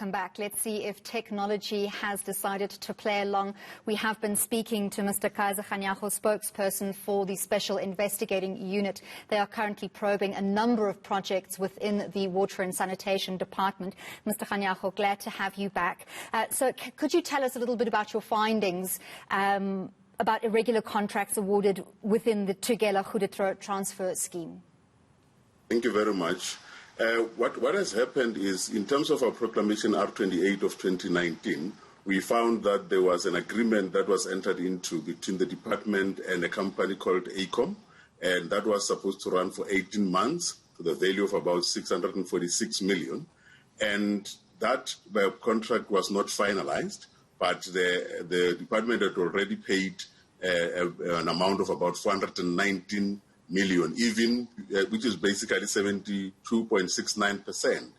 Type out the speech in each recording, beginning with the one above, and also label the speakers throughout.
Speaker 1: Welcome back. Let's see if technology has decided to play along. We have been speaking to Mr. Kaizer Kganyago, spokesperson for the Special Investigating Unit. They are currently probing a number of projects within the Water and Sanitation Department. Mr. Kganyago, glad to have you back. So could you tell us a little bit about your findings about irregular contracts awarded within the Thukela Goedertrouw Transfer Scheme?
Speaker 2: Thank you very much. What has happened is, in terms of our proclamation R28 of 2019, we found that there was an agreement that was entered into between the department and a company called AECOM, and that was supposed to run for 18 months to the value of about 646 million. And that contract was not finalized, but the department had already paid an amount of about 419 million, which is basically 72.69%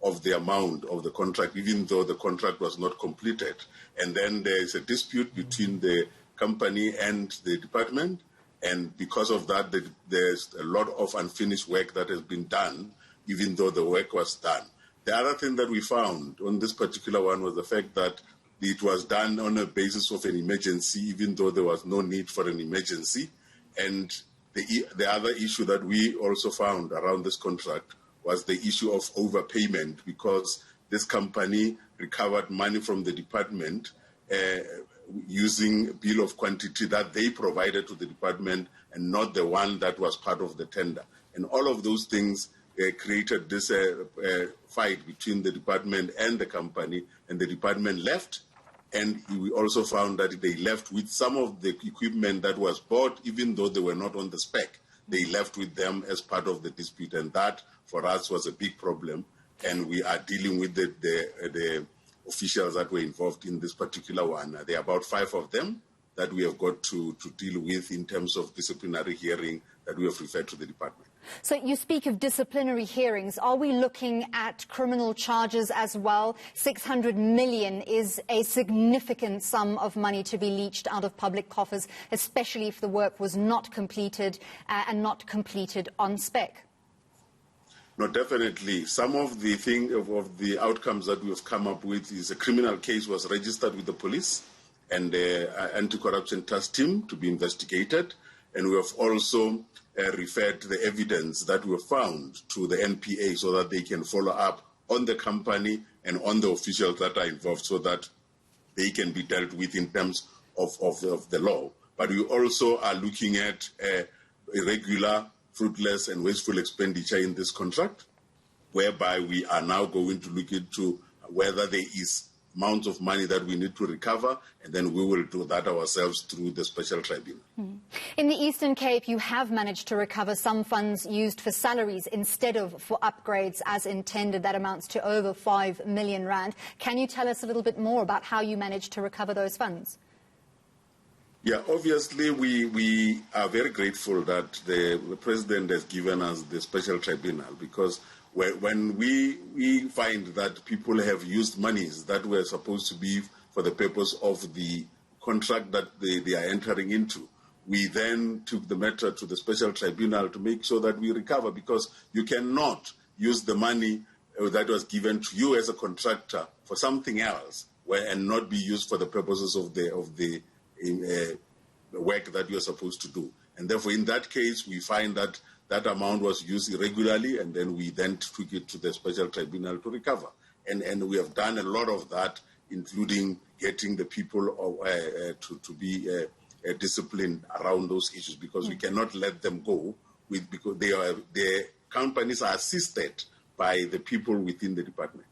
Speaker 2: of the amount of the contract, even though the contract was not completed. And then there is a dispute between the company and the department, and because of that, there's a lot of unfinished work that has been done, even though the work was done. The other thing that we found on this particular one was the fact that it was done on a basis of an emergency, even though there was no need for an emergency. And the other issue that we also found around this contract was the issue of overpayment, because this company recovered money from the department using a bill of quantity that they provided to the department and not the one that was part of the tender. And all of those things created this fight between the department and the company, and the department left. And we also found that they left with some of the equipment that was bought, even though they were not on the spec. They left with them as part of the dispute, and that, for us, was a big problem. And we are dealing with the officials that were involved in this particular one. There are about 5 of them that we have got to deal with in terms of disciplinary hearing that we have referred to the department.
Speaker 1: So you speak of disciplinary hearings. Are we looking at criminal charges as well? 600 million is a significant sum of money to be leached out of public coffers, especially if the work was not completed and not completed on spec.
Speaker 2: No, definitely. Some of the of the outcomes that we have come up with is a criminal case was registered with the police and the anti-corruption task team to be investigated. And we have also referred the evidence that we found to the NPA so that they can follow up on the company and on the officials that are involved, so that they can be dealt with in terms of the law. But we also are looking at irregular, fruitless and wasteful expenditure in this contract, whereby we are now going to look into whether there is amounts of money that we need to recover, and then we will do that ourselves through the special tribunal.
Speaker 1: In the Eastern Cape, you have managed to recover some funds used for salaries instead of for upgrades as intended. That amounts to over 5 million rand. Can you tell us a little bit more about how you managed to recover those funds?
Speaker 2: Yeah, obviously we are very grateful that the President has given us the special tribunal, because when we find that people have used monies that were supposed to be for the purpose of the contract that they are entering into, we then took the matter to the special tribunal to make sure that we recover, because you cannot use the money that was given to you as a contractor for something else and not be used for the purposes of the work that you're supposed to do. And therefore, in that case, we find that that amount was used irregularly, and then we then took it to the special tribunal to recover. And we have done a lot of that, including getting the people to be disciplined around those issues, because we cannot let them go because the companies are assisted by the people within the department.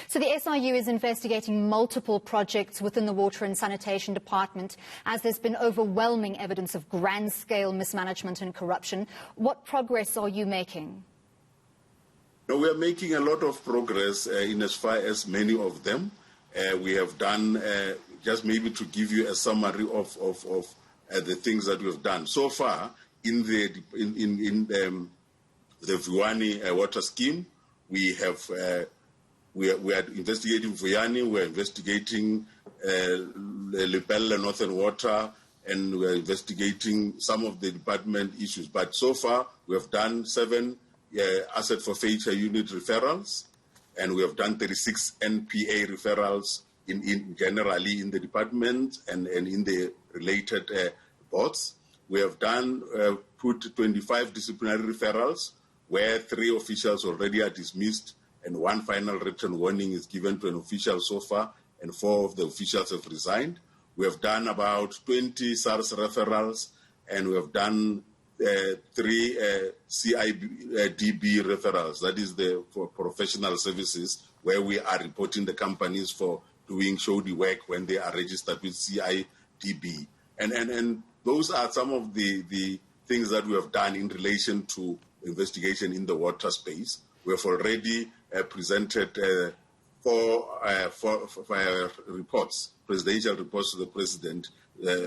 Speaker 1: So the SIU is investigating multiple projects within the Water and Sanitation Department, as there's been overwhelming evidence of grand-scale mismanagement and corruption. What progress are you making?
Speaker 2: No, we are making a lot of progress in as far as many of them. We have done, just maybe to give you a summary of the things that we have done. So far, in the Vuani water scheme, we have... We are investigating Vuyani, we are investigating Lepelle Northern Water, and we are investigating some of the department issues. But so far, we have done 7 asset forfeiture unit referrals. and we have done 36 NPA referrals generally in the department and in the related boards. We have put 25 disciplinary referrals where 3 officials already are dismissed and 1 final written warning is given to an official so far, and 4 of the officials have resigned. We have done about 20 SARS referrals, and we have done 3 CIDB referrals, that is for professional services, where we are reporting the companies for doing shoddy work when they are registered with CIDB. And those are some of the things that we have done in relation to investigation in the water space. We have already presented 4 reports, presidential reports to the President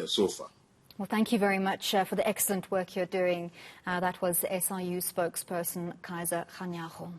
Speaker 2: so far.
Speaker 1: Well, thank you very much for the excellent work you're doing. That was SIU Spokesperson Kaizer Kganyago.